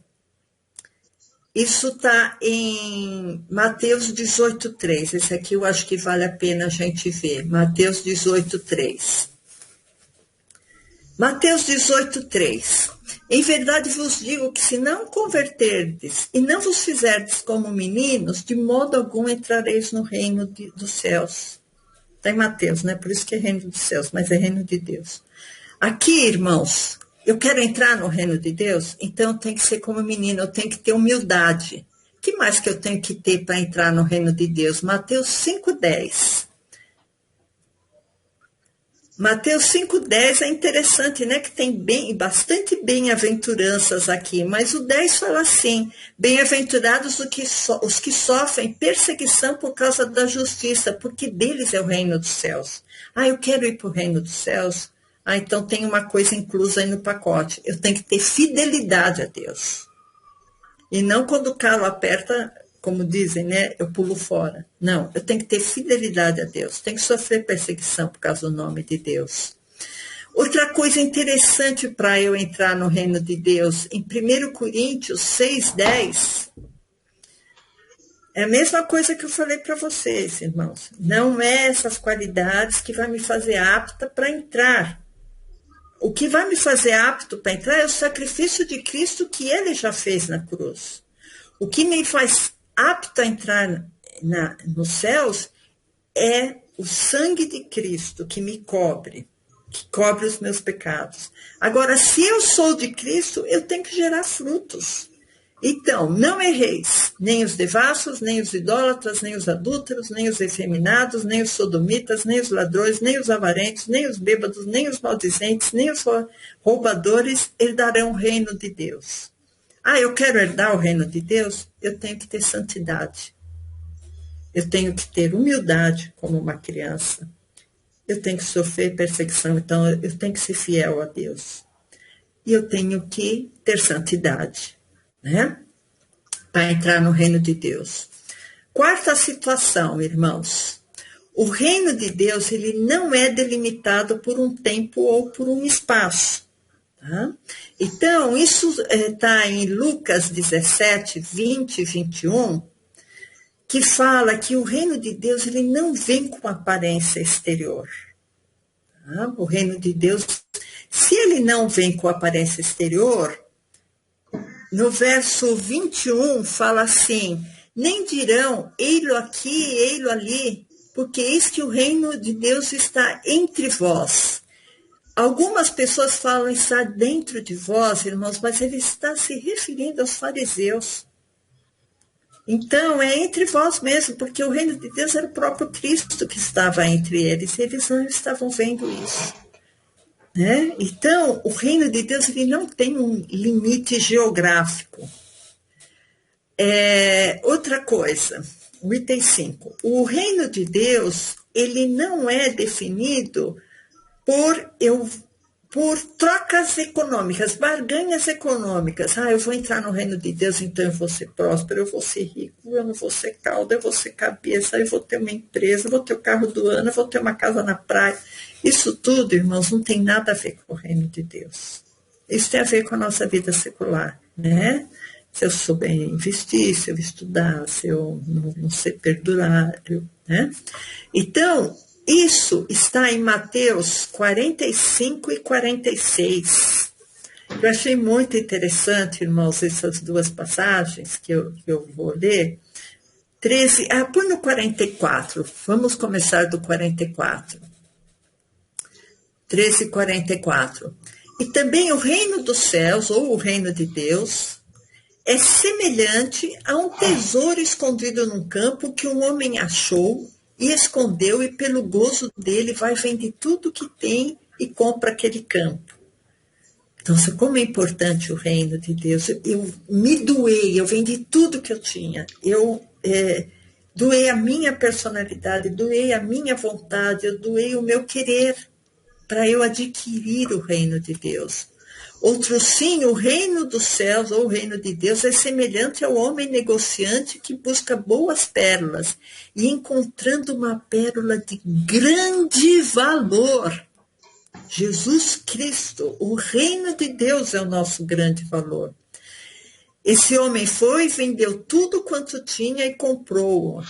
B: isso está em Mateus 18:3, esse aqui eu acho que vale a pena a gente ver, Mateus 18:3. Mateus 18:3. Em verdade vos digo que se não converterdes e não vos fizerdes como meninos, de modo algum entrareis no reino dos céus. Está em Mateus, né? Por isso que é reino dos céus, mas é reino de Deus. Aqui, irmãos, eu quero entrar no reino de Deus, então eu tenho que ser como menino, eu tenho que ter humildade. O que mais que eu tenho que ter para entrar no reino de Deus? Mateus 5:10. Mateus 5:10 é interessante, né? Que tem bastante bem-aventuranças aqui, mas o 10 fala assim, bem-aventurados os que sofrem perseguição por causa da justiça, porque deles é o reino dos céus. Ah, eu quero ir para o reino dos céus. Ah, então tem uma coisa inclusa aí no pacote, eu tenho que ter fidelidade a Deus. E não quando o calo aperta, como dizem, né, eu pulo fora. Não, eu tenho que ter fidelidade a Deus, tenho que sofrer perseguição por causa do nome de Deus. Outra coisa interessante para eu entrar no reino de Deus, em 1 Coríntios 6:10, é a mesma coisa que eu falei para vocês, irmãos. Não é essas qualidades que vai me fazer apta para entrar. O que vai me fazer apto para entrar é o sacrifício de Cristo que ele já fez na cruz. O que me faz apto a entrar nos céus é o sangue de Cristo que me cobre, que cobre os meus pecados. Agora, se eu sou de Cristo, eu tenho que gerar frutos. Então, não erreis, nem os devassos, nem os idólatras, nem os adúlteros, nem os efeminados, nem os sodomitas, nem os ladrões, nem os avarentos, nem os bêbados, nem os maldizentes, nem os roubadores herdarão o reino de Deus. Ah, eu quero herdar o reino de Deus? Eu tenho que ter santidade. Eu tenho que ter humildade como uma criança. Eu tenho que sofrer perseguição, então eu tenho que ser fiel a Deus. E eu tenho que ter santidade, né? Para entrar no reino de Deus. Quarta situação, irmãos. O reino de Deus, ele não é delimitado por um tempo ou por um espaço. Tá? Então, isso está em Lucas 17, 20 e 21, que fala que o reino de Deus ele não vem com aparência exterior. Tá? O reino de Deus, se ele não vem com aparência exterior, no verso 21 fala assim, nem dirão, ei-lo aqui, ei-lo ali, porque eis que o reino de Deus está entre vós. Algumas pessoas falam estar dentro de vós, irmãos, mas ele está se referindo aos fariseus. Então, é entre vós mesmo, porque o reino de Deus era o próprio Cristo que estava entre eles, e eles não estavam vendo isso. né? Então, o reino de Deus ele não tem um limite geográfico. Outra coisa, o item 5. O reino de Deus ele não é definido por trocas econômicas, barganhas econômicas. Eu vou entrar no reino de Deus, então eu vou ser próspero, eu vou ser rico, eu não vou ser cauda, eu vou ser cabeça, eu vou ter uma empresa, eu vou ter o carro do ano, eu vou ter uma casa na praia. Isso tudo, irmãos, não tem nada a ver com o reino de Deus. Isso tem a ver com a nossa vida secular, né? Se eu souber investir, se eu estudar, se eu não ser perdurário, né? Então, isso está em Mateus 45 e 46. Eu achei muito interessante, irmãos, essas duas passagens que eu vou ler. 13, põe no 44. Vamos começar do 44. 13 e 44. E também o reino dos céus, ou o reino de Deus, é semelhante a um tesouro escondido num campo que um homem achou e escondeu, e pelo gozo dele vai vender tudo que tem e compra aquele campo. Então, como é importante o reino de Deus. Eu me doei, eu vendi tudo que eu tinha. Eu doei a minha personalidade, doei a minha vontade, eu doei o meu querer para eu adquirir o reino de Deus. Outro sim, o reino dos céus, ou o reino de Deus, é semelhante ao homem negociante que busca boas pérolas e encontrando uma pérola de grande valor. Jesus Cristo, o reino de Deus é o nosso grande valor. Esse homem foi, vendeu tudo quanto tinha e comprou-o.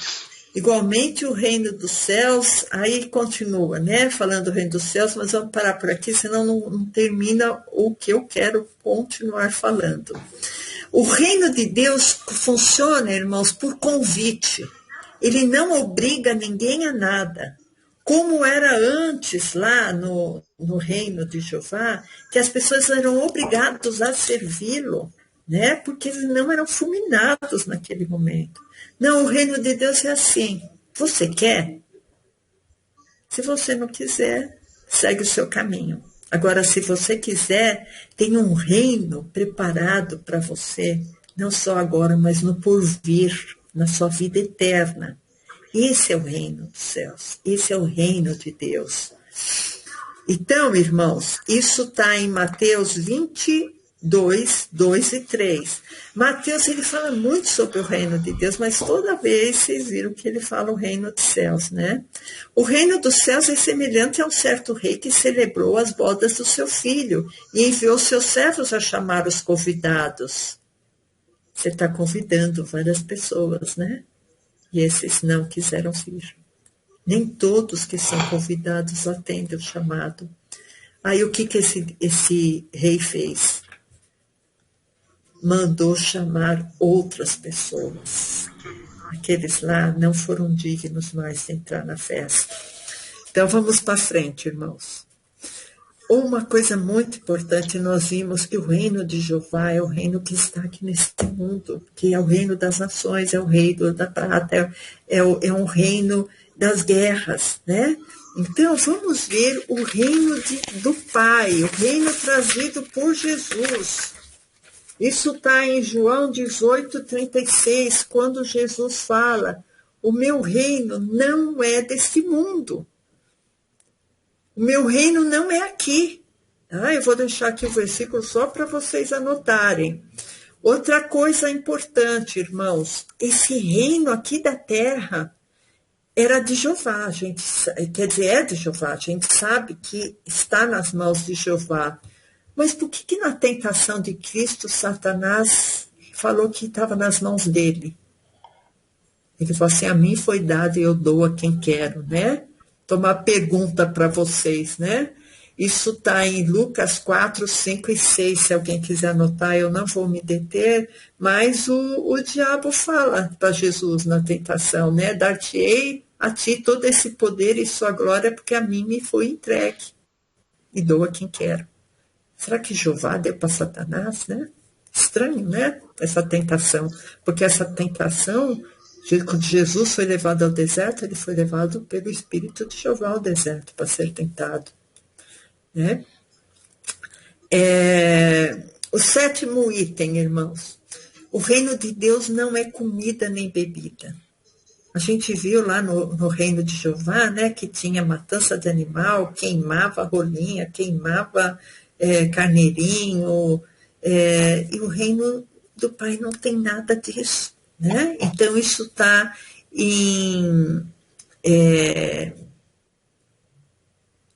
B: Igualmente o reino dos céus, aí continua, né? Falando do reino dos céus, mas vamos parar por aqui, senão não termina o que eu quero continuar falando. O reino de Deus funciona, irmãos, por convite. Ele não obriga ninguém a nada. Como era antes lá no reino de Jeová, que as pessoas eram obrigadas a servi-lo, né? Porque eles não eram fulminados naquele momento. Não, o reino de Deus é assim. Você quer? Se você não quiser, segue o seu caminho. Agora, se você quiser, tem um reino preparado para você, não só agora, mas no porvir, na sua vida eterna. Esse é o reino dos céus, esse é o reino de Deus. Então, irmãos, isso está em Mateus 22, 2 e 3. Mateus, ele fala muito sobre o reino de Deus, mas toda vez vocês viram que ele fala o reino dos céus, né? O reino dos céus é semelhante a um certo rei que celebrou as bodas do seu filho e enviou seus servos a chamar os convidados. Você está convidando várias pessoas, né? E esses não quiseram vir. Nem todos que são convidados atendem o chamado. Aí o que esse rei fez? Mandou chamar outras pessoas. Aqueles lá não foram dignos mais de entrar na festa. Então vamos para frente, irmãos. Uma coisa muito importante, nós vimos que o reino de Jeová é o reino que está aqui neste mundo, que é o reino das nações, é o reino da prata, é um reino das guerras, né? Então, vamos ver o reino do Pai, o reino trazido por Jesus. Isso está em João 18, 36, quando Jesus fala, o meu reino não é deste mundo. O meu reino não é aqui. Eu vou deixar aqui o versículo só para vocês anotarem. Outra coisa importante, irmãos, esse reino aqui da terra era de Jeová, é de Jeová, a gente sabe que está nas mãos de Jeová. Mas por que na tentação de Cristo, Satanás falou que estava nas mãos dele? Ele falou assim, a mim foi dado e eu dou a quem quero, né? Tomar pergunta para vocês, né? Isso está em Lucas 4, 5 e 6, se alguém quiser anotar, eu não vou me deter, mas o diabo fala para Jesus na tentação, né? Dar-te-ei a ti todo esse poder e sua glória, porque a mim me foi entregue, e dou a quem quero. Será que Jeová deu para Satanás, né? Estranho, né? Essa tentação, porque essa tentação... Quando Jesus foi levado ao deserto, ele foi levado pelo Espírito de Jeová ao deserto para ser tentado, né? O sétimo item, irmãos. O reino de Deus não é comida nem bebida. A gente viu lá no reino de Jeová, né, que tinha matança de animal, queimava rolinha, queimava carneirinho, e o reino do Pai não tem nada disso, né? Então, isso está em... deixa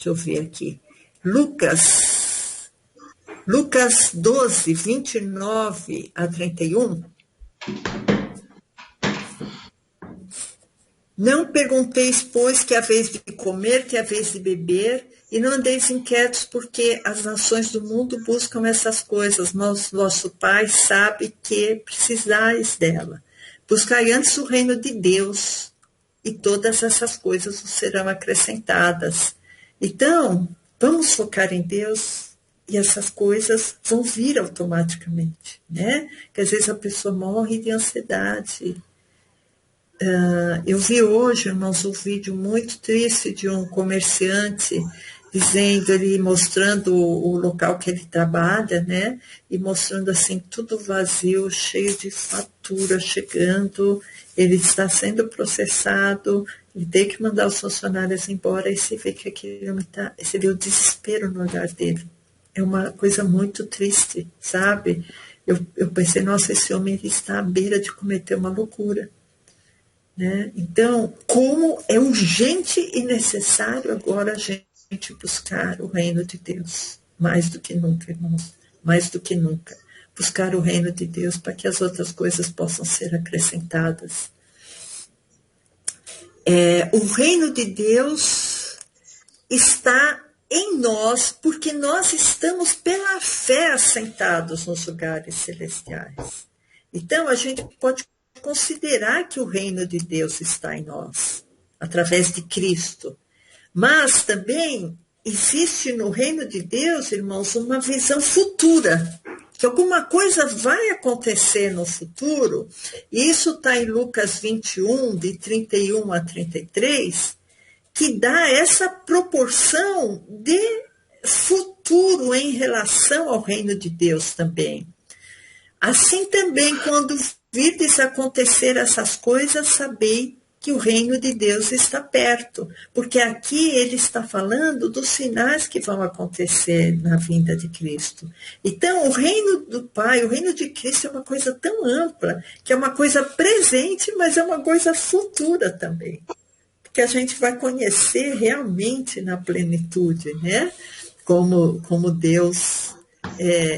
B: eu ver aqui. Lucas 12, 29 a 31. Não pergunteis, pois, que é a vez de comer, que é a vez de beber, e não andeis inquietos, porque as nações do mundo buscam essas coisas, mas vosso Pai sabe que precisais dela. Buscai antes o reino de Deus, e todas essas coisas vos serão acrescentadas. Então, vamos focar em Deus, e essas coisas vão vir automaticamente, né? Que às vezes a pessoa morre de ansiedade. Eu vi hoje, irmãos, um vídeo muito triste de um comerciante dizendo, ele mostrando o local que ele trabalha, né? E mostrando assim, tudo vazio, cheio de fatura chegando, ele está sendo processado, ele tem que mandar os funcionários embora, e você vê que aquilo você vê o desespero no olhar dele. É uma coisa muito triste, sabe? Eu pensei, nossa, esse homem ele está à beira de cometer uma loucura. Né? Então, como é urgente e necessário agora a gente buscar o reino de Deus, mais do que nunca, irmãos, mais do que nunca, buscar o reino de Deus para que as outras coisas possam ser acrescentadas. O reino de Deus está em nós, porque nós estamos pela fé assentados nos lugares celestiais. Então, a gente pode considerar que o reino de Deus está em nós, através de Cristo. Mas também existe no reino de Deus, irmãos, uma visão futura, que alguma coisa vai acontecer no futuro, e isso está em Lucas 21, de 31 a 33, que dá essa proporção de futuro em relação ao reino de Deus também. Assim também, quando virdes acontecer essas coisas, sabei que o reino de Deus está perto, porque aqui ele está falando dos sinais que vão acontecer na vinda de Cristo. Então, o reino do Pai, o reino de Cristo é uma coisa tão ampla, que é uma coisa presente, mas é uma coisa futura também, que a gente vai conhecer realmente na plenitude, né? Como Deus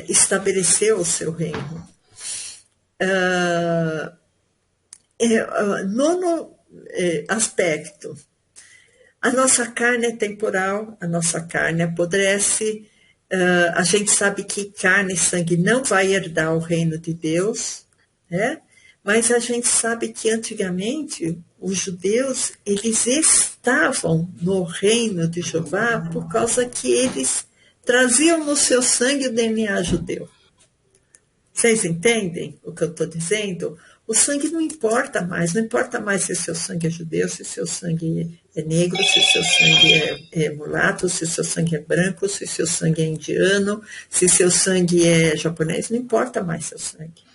B: estabeleceu o seu reino. Nono aspecto. A nossa carne é temporal, a nossa carne apodrece, a gente sabe que carne e sangue não vai herdar o reino de Deus, né? Mas a gente sabe que antigamente os judeus, eles estavam no reino de Jeová por causa que eles traziam no seu sangue o DNA judeu. Vocês entendem o que eu estou dizendo? O sangue não importa mais se seu sangue é judeu, se seu sangue é negro, se seu sangue é mulato, se seu sangue é branco, se seu sangue é indiano, se seu sangue é japonês, não importa mais seu sangue.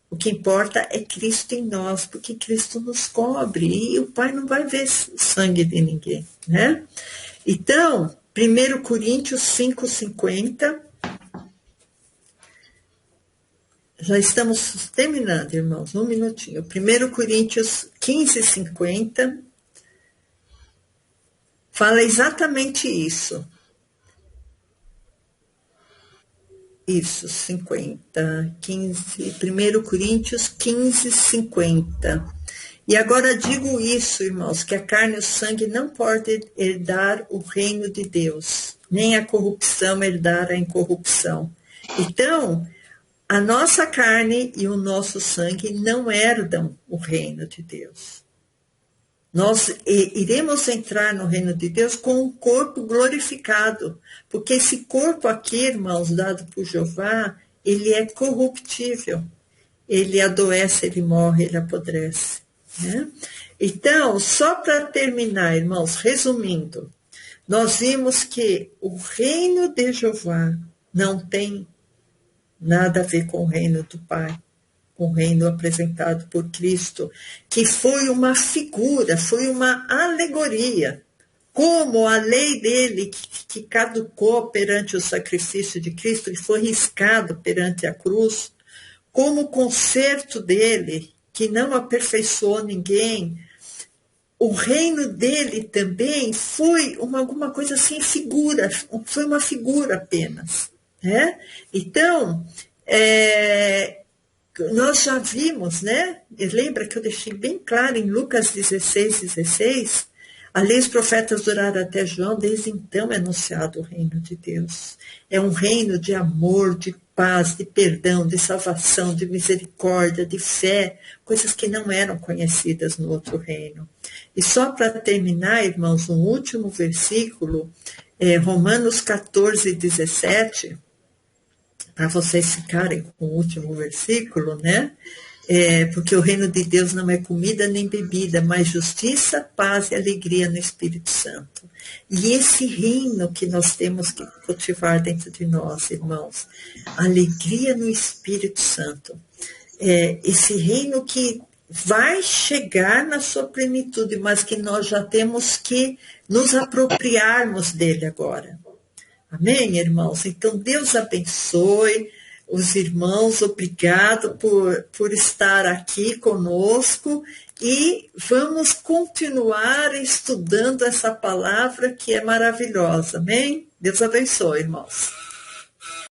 B: O que importa é Cristo em nós, porque Cristo nos cobre e o Pai não vai ver o sangue de ninguém, né? Então, 1 Coríntios 5:50. Já estamos terminando, irmãos, um minutinho. 1 Coríntios 15:50 fala exatamente isso. Isso, 50, 15, 1 Coríntios 15:50. E agora digo isso, irmãos, que a carne e o sangue não podem herdar o reino de Deus, nem a corrupção herdar a incorrupção. Então, a nossa carne e o nosso sangue não herdam o reino de Deus. Nós iremos entrar no reino de Deus com um corpo glorificado, porque esse corpo aqui, irmãos, dado por Jeová, ele é corruptível. Ele adoece, ele morre, ele apodrece. Né? Então, só para terminar, irmãos, resumindo, nós vimos que o reino de Jeová não tem nada a ver com o reino do Pai, com o reino apresentado por Cristo, que foi uma figura, foi uma alegoria. Como a lei dele, que caducou perante o sacrifício de Cristo, e foi riscado perante a cruz, como o conserto dele, que não aperfeiçoou ninguém, o reino dele também foi alguma coisa assim, figura, foi uma figura apenas. Né? Então, nós já vimos, né? Lembra que eu deixei bem claro em Lucas 16, a lei e os profetas duraram até João, desde então é anunciado o reino de Deus. É um reino de amor, de paz, de perdão, de salvação, de misericórdia, de fé, coisas que não eram conhecidas no outro reino. E só para terminar, irmãos, um último versículo, Romanos 14, 17, para vocês ficarem com o último versículo, né? Porque o reino de Deus não é comida nem bebida, mas justiça, paz e alegria no Espírito Santo. E esse reino que nós temos que cultivar dentro de nós, irmãos, alegria no Espírito Santo. Esse reino que vai chegar na sua plenitude, mas que nós já temos que nos apropriarmos dele agora. Amém, irmãos? Então, Deus abençoe os irmãos, obrigado por estar aqui conosco e vamos continuar estudando essa palavra que é maravilhosa, amém? Deus abençoe, irmãos.